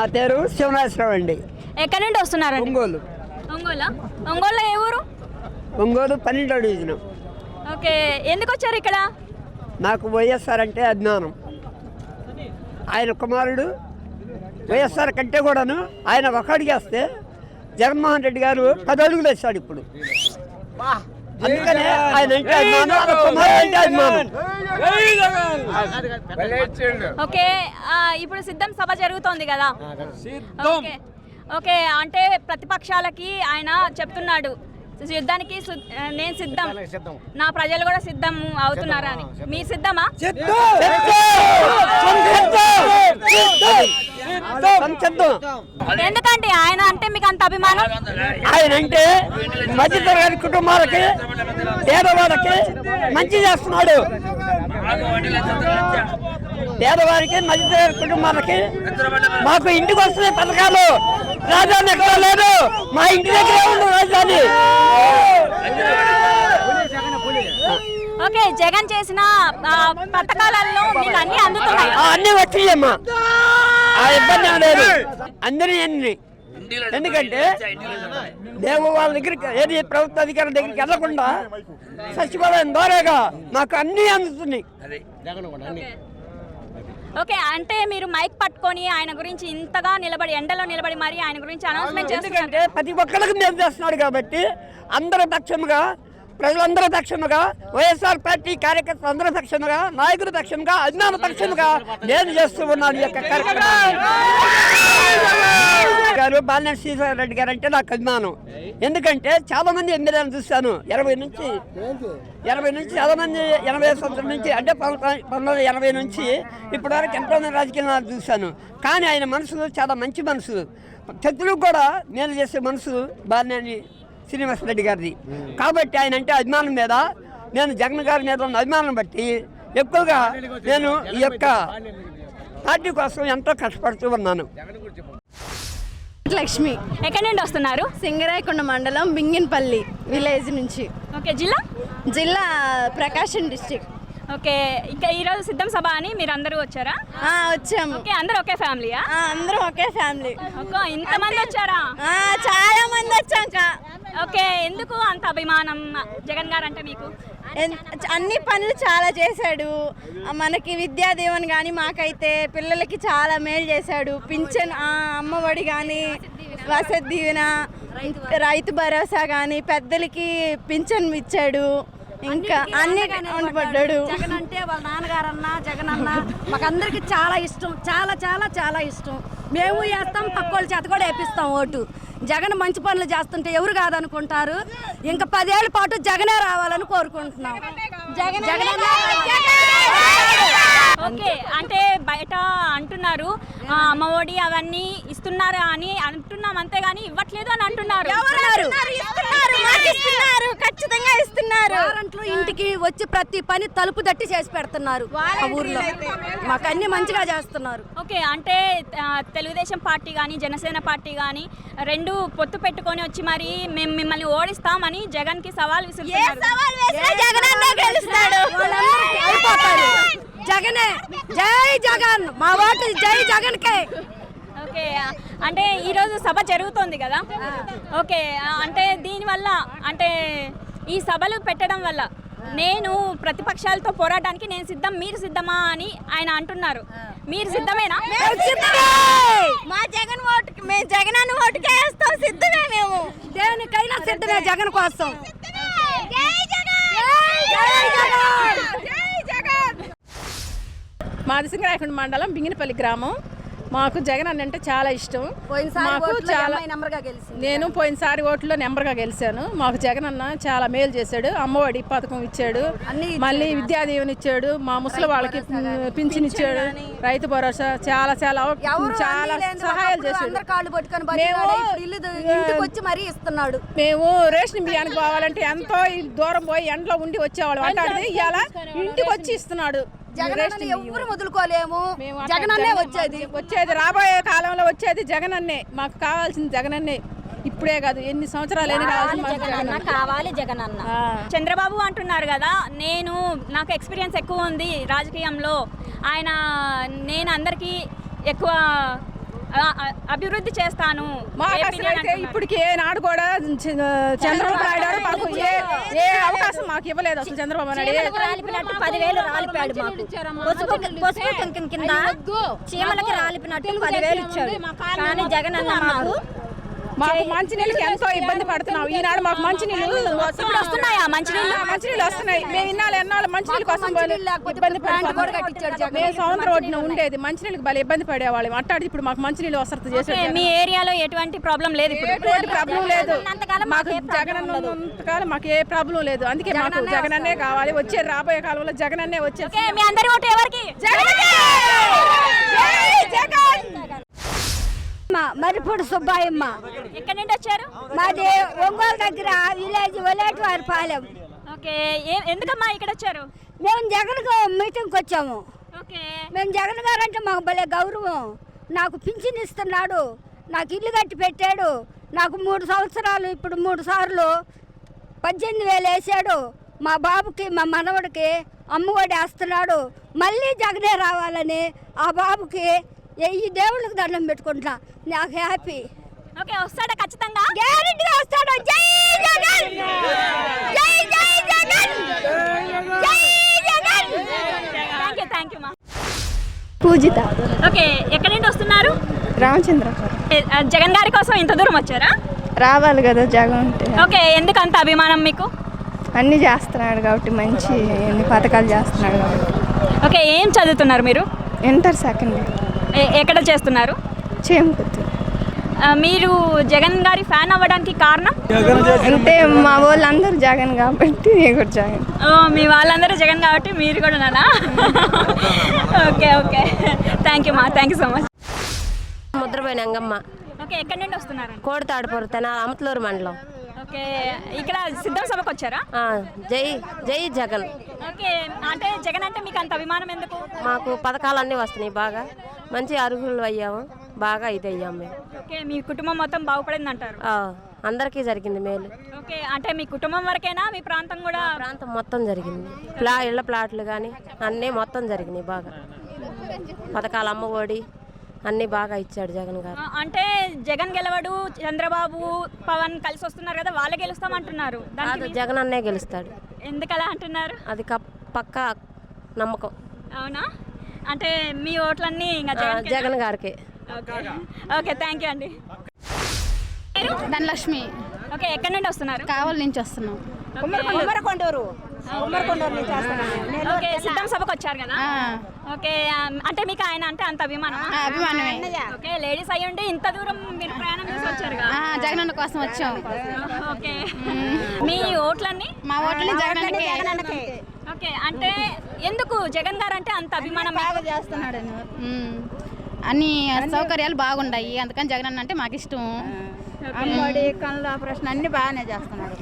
నా పేరు శివనాశ్వరరావు అండి. ఎక్కడి నుండి వస్తున్నారు? ఒంగోలు. ఒంగోలులో ఏ ఊరు? ఒంగోలు 12వ డివిజన్. ఓకే, ఎందుకు వచ్చారు ఇక్కడ? నాకు వైఎస్ఆర్ అంటే అభిమానం. ఆయన కుమారుడు వైఎస్ఆర్ కంటే కూడాను ఆయన ఒక అడిగేస్తే జగన్మోహన్ రెడ్డి గారు 10 అడుగులు వేస్తాడు ఇప్పుడు. అందుకనే ఆయన అంటే అభిమానం, ఆయన కుమారుడు అంటే అభిమానం. ఓకే, ఇప్పుడు సిద్ధం సభ జరుగుతోంది కదా. ఓకే, అంటే ప్రతిపక్షాలకి ఆయన చెప్తున్నాడు యుద్ధానికి నేను సిద్ధం, నా ప్రజలు కూడా సిద్ధం అవుతున్నారా అని. మీ సిద్ధమా? ఎందుకంటే ఆయన అంటే మీకు అంత అభిమానం? ఆయన అంటే మధ్యతరగతి కుటుంబాలకి, పేదవాళ్ళకి మంచి చేస్తున్నాడు. పేదవారికి, మధ్యతరగతి కుటుంబాలకి మాకు ఇంటికి వస్తున్నాయి పథకాలు. రాజధాని ఎక్కడ లేదు, మా ఇంటి దగ్గర ఉంది రాజధాని. ఓకే, జగన్ చేసిన పథకాలలో మీకు అన్ని అందుతున్నాయి? అన్ని వచ్చాయమ్మా, ఆ ఇబ్బంది ఏం లేదు. అందరి ఎందుకంటే దేవు వాళ్ళ దగ్గరికి, ఏది ప్రభుత్వ అధికారుల దగ్గరికి వెళ్ళకుండా సచివాలయం ద్వారాగా మాకు అన్ని అందుతున్నాయి. ఓకే, అంటే మీరు మైక్ పట్టుకొని ఆయన గురించి ఇంతగా నిలబడి, ఎండలో నిలబడి మరి ఆయన గురించి అనౌన్స్మెంట్ చేస్తున్నారు. ఎందుకంటే ప్రతి ఒక్కరికి మేము చేస్తున్నాడు కాబట్టి అందరూ పక్షముగా, ప్రజలందరూ పక్షముగా, వైఎస్ఆర్ పార్టీ కార్యకర్తలు అందరూ పక్షముగా, నాయకుల పక్షముగా, అభిమాన పక్షముగా నేను చేస్తూ ఉన్నాను ఈ యొక్క కార్యక్రమం. బాలినేని శ్రీధర్రెడ్డి గారు అంటే నాకు అభిమానం. ఎందుకంటే చాలా మంది ఎమ్మెల్యేలను చూశాను, 80 నుంచి చాలా మంది, 80 సంవత్సరాల నుంచి, అంటే 1980 నుంచి ఇప్పటి వరకు ఎంతోమంది రాజకీయ నాయకులు చూశాను. కానీ ఆయన మనసు చాలా మంచి మనసు, శత్రువులకు కూడా మేలు చేసే మనసు బాలినేని శ్రీనివాసరెడ్డి గారిది. కాబట్టి ఆయన అంటే అభిమానం మీద, నేను జగన్ గారి మీద ఉన్న అభిమానం బట్టి ఎక్కువగా నేను ఈ యొక్క పార్టీ కోసం ఎంతో కష్టపడుతూ ఉన్నాను. లక్ష్మి. ఎక్కడి నుండి వస్తున్నారు? సింగరాయకొండ మండలం బింగిన్పల్లి విలేజ్ నుంచి. ఓకే, జిల్లా ప్రకాశం డిస్ట్రిక్ట్. ఓకే, ఇంకా ఈరోజు సిద్ధం సభ అని మీరు అందరూ వచ్చారా? వచ్చాము. ఓకే, అందరూ ఒకే ఫ్యామిలీయా? అందరూ ఒకే ఫ్యామిలీ. ఓకే, ఇంతమంది వచ్చారా? చాలా మంది వచ్చాక. ఓకే, ఎందుకు అంత అభిమానం జగన్ గారు అంటే మీకు? అన్ని పనులు చాలా చేశాడు. మనకి విద్యా దీవెన కానీ, మాకైతే పిల్లలకి చాలా మేలు చేశాడు. పింఛన్, అమ్మఒడి కానీ, వసతి దీవెన, రైతు భరోసా కానీ, పెద్దలకి పింఛన్ ఇచ్చాడు. ఇంకా అన్ని పడ్డాడు. జగన్ అంటే వాళ్ళ నాన్నగారన్నా జగన్ అన్న మాకందరికి చాలా ఇష్టం, చాలా చాలా చాలా ఇష్టం. మేము వేస్తాం, పక్కోళ్ళ చేత కూడా వేపిస్తాం ఓటు. జగన్ మంచి పనులు చేస్తుంటే ఎవరు కాదనుకుంటారు. ఇంకా 10 ఏళ్ల పాటు జగనే రావాలని కోరుకుంటున్నాం. ఓకే, అంటే బయట అంటున్నారు అమ్మఒడి అవన్నీ ఇస్తున్నారా అని అంటున్నాం, అంతేగాని ఇవ్వట్లేదు అని అంటున్నారు. ఖచ్చితంగా ఇస్తున్నారు. వారంట్లో ఇంటికి వచ్చి ప్రతి పని తలుపు తట్టి చేసి పెడుతున్నారు. ఊర్లో మాకు అన్ని మంచిగా చేస్తున్నారు. ఓకే, అంటే తెలుగుదేశం పార్టీ కానీ, జనసేన పార్టీ కానీ రెండు పొత్తు పెట్టుకొని వచ్చి మరి మేము మిమ్మల్ని ఓడిస్తామని జగన్ కి సవాల్ విసురుతున్నారు. జగనే, జై జగన్, మా ఓటు జై జగన్ కే. ఓకే, అంటే ఈరోజు సభ జరుగుతోంది కదా. ఓకే, అంటే దీనివల్ల, అంటే ఈ సభలు పెట్టడం వల్ల నేను ప్రతిపక్షాలతో పోరాటానికి నేను సిద్ధం, మీరు సిద్ధమా అని ఆయన అంటున్నారు. మీరు సిద్ధమేనా? మా జగన్ ఓటు, మేము జగన్ అన్న ఓటుకే వేస్తాం. సిద్ధమే, మేము దేనికైనా సిద్ధమే జగన్ కోసం. మాది సింగరాయకొండ మండలం బింగినపల్లి గ్రామం. మాకు జగన్ అన్న అంటే చాలా ఇష్టం. మాకు చాలా, నేను పోయినసారి ఓట్లో నెంబర్గా గెలిచాను. మాకు జగన్ అన్న చాలా మేలు చేశాడు. అమ్మఒడి పథకం ఇచ్చాడు, మళ్ళీ విద్యా దీవెన ఇచ్చాడు, మా ముసలి వాళ్ళకి పింఛన్ ఇచ్చాడు, రైతు భరోసా, చాలా చాలా చాలా సహాయాలు చేశాడు. మేము రేషన్ బియ్యానికి పోవాలంటే ఎంతో దూరం పోయి ఎండలో ఉండి వచ్చేవాళ్ళం. అంటే ఇవాళ ఇంటికి వచ్చి ఇస్తున్నాడు. ఎవరు వదులుకోలేము, జగన్ అన్నే వచ్చేది. రాబోయే కాలంలో వచ్చేది జగన్ అన్నే. మాకు కావాల్సింది జగన్ అన్నే. ఇప్పుడే కాదు, ఎన్ని సంవత్సరాలు కావాలి జగన్ అన్న. చంద్రబాబు అంటున్నారు కదా, నాకు ఎక్స్పీరియన్స్ ఎక్కువ ఉంది రాజకీయంలో, నేను అందరికీ ఎక్కువ అభివృద్ధి చేస్తాను మాకు ఏపీని అసలు అని అయితే ఇప్పటికి ఏనాడు కూడా చంద్రబాబు నాయుడు గారు మాకు ఏ అవకాశం మాకు ఇవ్వలేదు అసలు. చంద్రబాబు నాయుడు రాలిపినట్టు 10,000 రాలిపాడు మాకు. పసుపు కుంకుమ కింద చీమలకి రాలిపినట్టు 10,000 ఇచ్చాడు. కానీ జగన్ అన్న మాకు మంచినీళ్ళకి ఎంతో ఇబ్బంది పడుతున్నాం. ఈనాడు మాకు మంచినీళ్ళు ఇప్పుడు వస్తున్నాయా మంచినీళ్ళు? మంచినీళ్ళు వస్తున్నాయి. మేము ఎన్నాళ్ళు మంచినీళ్ళ కోసం ఇబ్బంది పడుతున్నాం. మేము సముద్రం ఒడ్డున ఉండేది మంచినీళ్ళకి భలే ఇబ్బంది పడేవాళ్ళం. అట్టాడి ఇప్పుడు మాకు మంచినీళ్ళు వసతి చేసేది. మీ ఏరియాలో ఎటువంటి ప్రాబ్లం లేదు ఇప్పుడు? ఎటువంటి ప్రాబ్లం లేదు. మాకు జగన్ ఉన్నంతకాలం మాకు ఏ ప్రాబ్లం లేదు. అందుకే మాకు జగన్ అన్నే కావాలి. వచ్చే రాబోయే కాలంలో జగన్ అన్నే వచ్చేసి మీ అందరి ఓటు ఎవరికి? మరిపూడి సుబ్బాయమ్మ. ఎక్కడి నుండి వచ్చారు? మాది ఒంగోలు దగ్గర విలేజ్ ఒలేటివారి పాలెం. ఓకే, ఎందుకమ్మా ఇక్కడ వచ్చారు? మేము జగన్ మీటింగ్కి వచ్చాము. ఓకే, మేము జగన్ గారు అంటే మాకు భలే గౌరవం. నాకు పింఛన్ ఇస్తున్నాడు, నాకు ఇల్లు కట్టి పెట్టాడు, నాకు 3 సంవత్సరాలు ఇప్పుడు 3 సార్లు 18,000 వేసాడు. మా బాబుకి మా మనవడికి అమ్మఒడి వేస్తున్నాడు. మళ్ళీ జగనే రావాలని ఆ బాబుకి ఈ దేవుళ్ళకి దండం పెట్టుకుంటున్నా. నాకు హ్యాపీ. ఓకే, వస్తాడా ఖచ్చితంగా? గ్యారెంటీగా వస్తాడు. జై జగన్, జై జై జగన్, జై జగన్. థ్యాంక్ యూ మా. పూజిత. ఓకే, ఎక్కడి నుండి వస్తున్నారు? రామచంద్ర. జగన్ గారి కోసం ఇంత దూరం వచ్చారా? రావాలి కదా జగన్ అంటే. ఓకే, ఎందుకు అంత అభిమానం మీకు? అన్నీ చేస్తున్నాడు కాబట్టి, మంచి ఎన్ని పథకాలు చేస్తున్నాడు కాబట్టి. ఓకే, ఏం చదువుతున్నారు మీరు? Inter second year. ఎక్కడ చేస్తున్నారు? చేమకుర్తి. మీరు జగన్ గారి ఫ్యాన్ అవ్వడానికి కారణం? అంటే మా వాళ్ళందరూ జగన్ కాబట్టి నేను కూడా జగన్. మీ వాళ్ళందరూ జగన్ కాబట్టి మీరు కూడా నానా? ఓకే ఓకే, థ్యాంక్ యూ మా, థ్యాంక్ యూ సో మచ్. ముద్రపోయిన అంగమ్మ. ఓకే, ఎక్కడి నుండి వస్తున్నారు? కోడితాడుపూర్ అమతలూరు మండలం. ఓకే, ఇక్కడ సిద్ధం సభకు వచ్చారా? జై జై జగన్. ఓకే, అంటే జగన్ అంటే మీకు అంత అభిమానం ఎందుకు? మాకు పథకాలన్నీ వస్తున్నాయి. బాగా మంచి అర్హులు అయ్యాము. బాగా ఇది అయ్యాము మేము. ఓకే, మీ కుటుంబం మొత్తం బాగుపడింది అంటారు? అందరికీ జరిగింది మేలు. ఓకే, అంటే మీ కుటుంబం వరకేనా, మీ ప్రాంతం కూడా? ప్రాంతం మొత్తం జరిగింది. ఇళ్ళ ప్లాట్లు కానీ అన్నీ మొత్తం జరిగినాయి. బాగా పథకాలు అమ్మఒడి అన్నీ బాగా ఇచ్చాడు జగన్ గారు. అంటే జగన్ గెలవడు, చంద్రబాబు పవన్ కలిసి వస్తున్నారు కదా, వాళ్ళే గెలుస్తామంటున్నారు. జగన్ అన్నే గెలుస్తాడు. ఎందుకు అలా అంటున్నారు? అది పక్కా నమ్మకం. అవునా? అంటే మీ ఓట్లన్నీ ఇంకా జగన్ గారికి. ఓకే, థ్యాంక్ యూ అండి. ధనలక్ష్మి. ఓకే, ఎక్కడి నుండి వస్తున్నారు? కావలి నుంచి వస్తున్నాం. ఉమ్మరకొండూరు నుంచి వస్తున్నాను. ఓకే, సిద్ధం సభకు వచ్చారు కదా. ఓకే, అంటే మీకు ఆయన అంటే అంత అభిమానం? అభిమానమే. ఓకే, లేడీస్ అయ్యుండి ఇంత దూరం మీరు ప్రయాణం చేసి వచ్చారు కదా. జగనన్న కోసం వచ్చాం. ఓకే, మీ ఓట్లన్నీ? మా ఓట్లని జగనన్నకే. ఓకే, అంటే ఎందుకు జగన్ గారు అంటే అంత అభిమానం? బాగా చేస్తున్నాడు. అన్ని సౌకర్యాలు బాగున్నాయి, అందుకని జగనన్న అంటే మాకు ఇష్టం. అమ్మఒడి, కళ్ళు ఆపరేషన్ అన్ని బాగానే చేస్తున్నాడు.